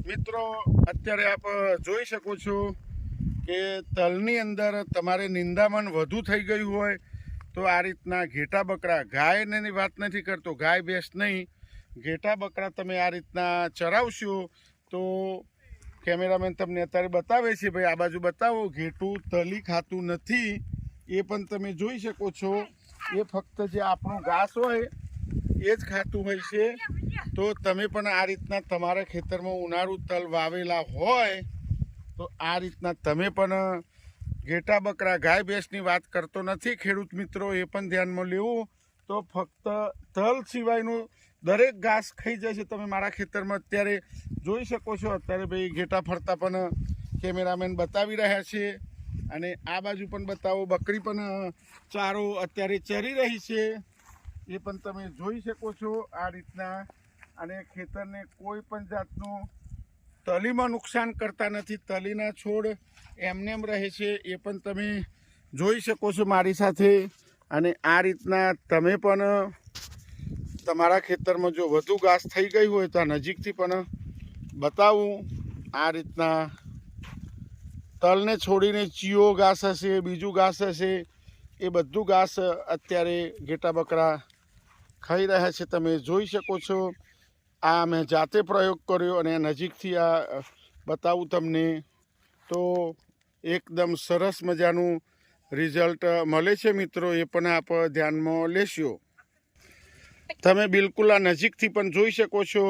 મિત્રો અત્યારે આપ જોઈ શકો છો કે તલની અંદર તમારે નિંદામણ વધુ થઈ ગયું હોય તો આ રીતના ઘેટા બકરા, ગાયની વાત નથી કરતો, ગાય ભેંસ નહીં, ઘેટા બકરા તમે આ રીતના ચરાવશો તો કેમેરામેન તમને અત્યારે બતાવે છે, ભાઈ આ બાજુ બતાવો, ઘેટું તલી ખાતું નથી એ પણ તમે જોઈ શકો છો। એ ફક્ત જે આપણું ઘાસ હોય એ જ ખાતું હોય છે। તો તમે પણ આ રીતના તમારા ખેતરમાં ઉનાળુ તલ વાવેલા હોય તો આ રીતના તમે પણ ઘેટા બકરા, ગાય ભેંસની વાત કરતો નથી ખેડૂત મિત્રો, એ પણ ધ્યાનમાં લેવું। તો ફક્ત તલ સિવાયનું દરેક ઘાસ ખાઈ જાય છે। તમે મારા ખેતરમાં અત્યારે જોઈ શકો છો, અત્યારે ભાઈ ઘેટા ફરતા પણ કેમેરામેન બતાવી રહ્યા છે અને આ બાજુ પણ બતાવો, બકરી પણ ચારો અત્યારે ચરી રહી છે એ પણ તમે જોઈ શકો છો આ રીતના। અને ખેતરને કોઈ પણ જાતનું તલીમાં નુકસાન કરતા નથી, તલીના છોડ એમને એમ રહે છે એ પણ તમે જોઈ શકો છો મારી સાથે। અને આ રીતના તમે પણ તમારા ખેતરમાં જો વધુ ઘાસ થઈ ગઈ હોય તો નજીકથી પણ બતાવું। આ રીતના તલને છોડીને ચીયો ઘાસ હશે, બીજું ઘાસ હશે, એ બધું ઘાસ અત્યારે ઘેટા બકરા ખાઈ રહ્યા છે, તમે જોઈ શકો છો। આ મેં જાતે પ્રયોગ કર્યો અને નજીકથી આ બતાવું તમને તો એકદમ સરસ મજાનું રિઝલ્ટ મળે છે મિત્રો, એ પણ આપ ધ્યાનમાં લેશો। તમે બિલકુલ આ નજીકથી પણ જોઈ શકો છો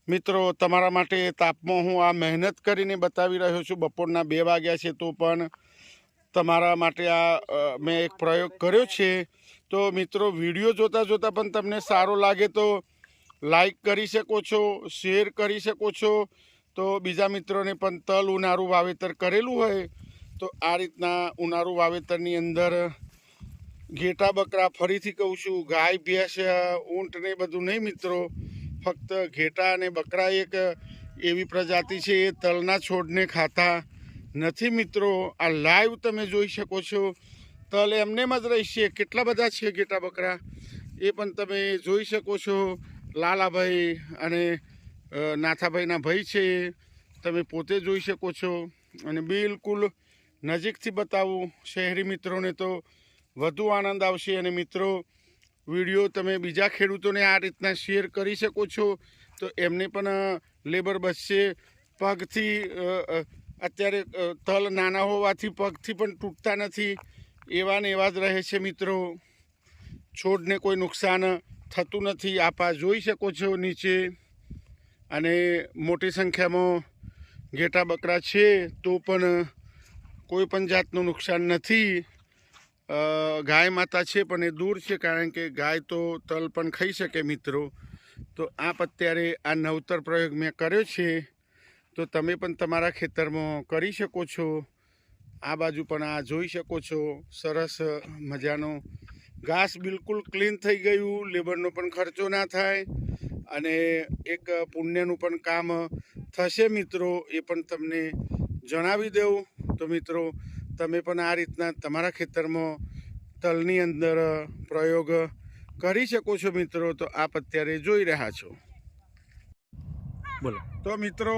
મિત્રો। તમારા માટે તાપમાં હું આ મહેનત કરીને બતાવી રહ્યો છું, બપોરના 2 વાગ્યા છે તો પણ તમારા માટે આ મેં એક પ્રયોગ કર્યો છે। તો મિત્રો વિડીયો જોતાં જોતાં પણ તમને સારો લાગે તો લાઈક કરી શકો છો, શેર કરી શકો છો, તો બીજા મિત્રોને પણ તલ ઉનાળુ વાવેતર કરેલું હોય તો આ રીતના ઉનાળુ વાવેતરની અંદર ઘેટા બકરા, ફરીથી કહું છું, ગાય ભેંસ, ઊંટ ને બધું નહીં મિત્રો, ફક્ત ઘેટા અને બકરા એક એવી પ્રજાતિ છે એ તલના છોડને ખાતા નથી મિત્રો। આ લાઈવ તમે જોઈ શકો છો, તલ એમને જ રહેશે, કેટલા બધા છે ઘેટા બકરા એ પણ તમે જોઈ શકો છો। લાલાભાઈ અને નાથાભાઈના ભાઈ છે, તમે પોતે જોઈ શકો છો। અને બિલકુલ નજીકથી બતાવું, શહેરી મિત્રોને તો વધુ આનંદ આવશે। અને મિત્રો વિડીયો તમે બીજા ખેડૂતોને આ રીતના શેર કરી શકો છો તો એમને પણ લેબર બચશે। પગથી અત્યારે તલ નાના હોવાથી પગથી પણ તૂટતા નથી, એવા ને એવા જ રહે છે મિત્રો, છોડને કોઈ નુકસાન થતું નથી। આપ આ જોઈ શકો છો નીચે, અને મોટી સંખ્યામાં ઘેટા બકરા છે તો પણ કોઈ પણ જાતનું નુકસાન નથી। ગાય માતા છે પણ એ દૂર છે, કારણ કે ગાય તો તલ પણ ખાઈ શકે મિત્રો। તો આપ અત્યારે આ નવતર પ્રયોગ મેં કર્યો છે તો તમે પણ તમારા ખેતરમાં કરી શકો છો। આ બાજુ પણ આ જોઈ શકો છો, સરસ મજાનો ઘાસ બિલકુલ ક્લીન થઈ ગયું, લેબરનો પણ ખર્ચો ના થાય અને એક પુણ્યનું પણ કામ થશે મિત્રો, એ પણ તમને જણાવી દઉં। તો મિત્રો તમે પણ આ રીતના તમારા ખેતરમાં તલની અંદર પ્રયોગ કરી શકો છો મિત્રો। તો આપ અત્યારે જોઈ રહ્યા છો, બોલો। તો મિત્રો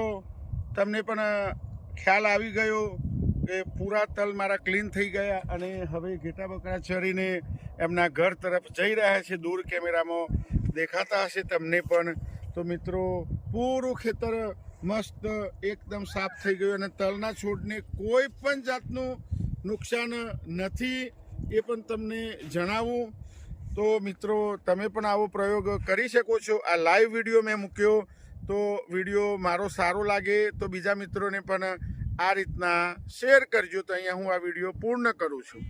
તમને પણ ખ્યાલ આવી ગયો કે પૂરા તલ મારા ક્લીન થઈ ગયા અને હવે ઘેટા બકરા ચરીને એમના ઘર તરફ જઈ રહ્યા છે, દૂર કેમેરામાં દેખાતા હશે તમને પણ। તો મિત્રો પૂરું ખેતર મસ્ત એકદમ સાફ થઈ ગયું અને તલના છોડને કોઈ પણ જાતનું નુકસાન નથી એ પણ તમને જણાવું। તો મિત્રો તમે પણ આવો પ્રયોગ કરી શકો છો। આ લાઈવ વિડીયો મેં મૂક્યો, તો વિડીયો મારો સારો લાગે તો બીજા મિત્રોને પણ આ રીતના શેર કરજો। તો અહીંયા હું આ વિડીયો પૂર્ણ કરું છું।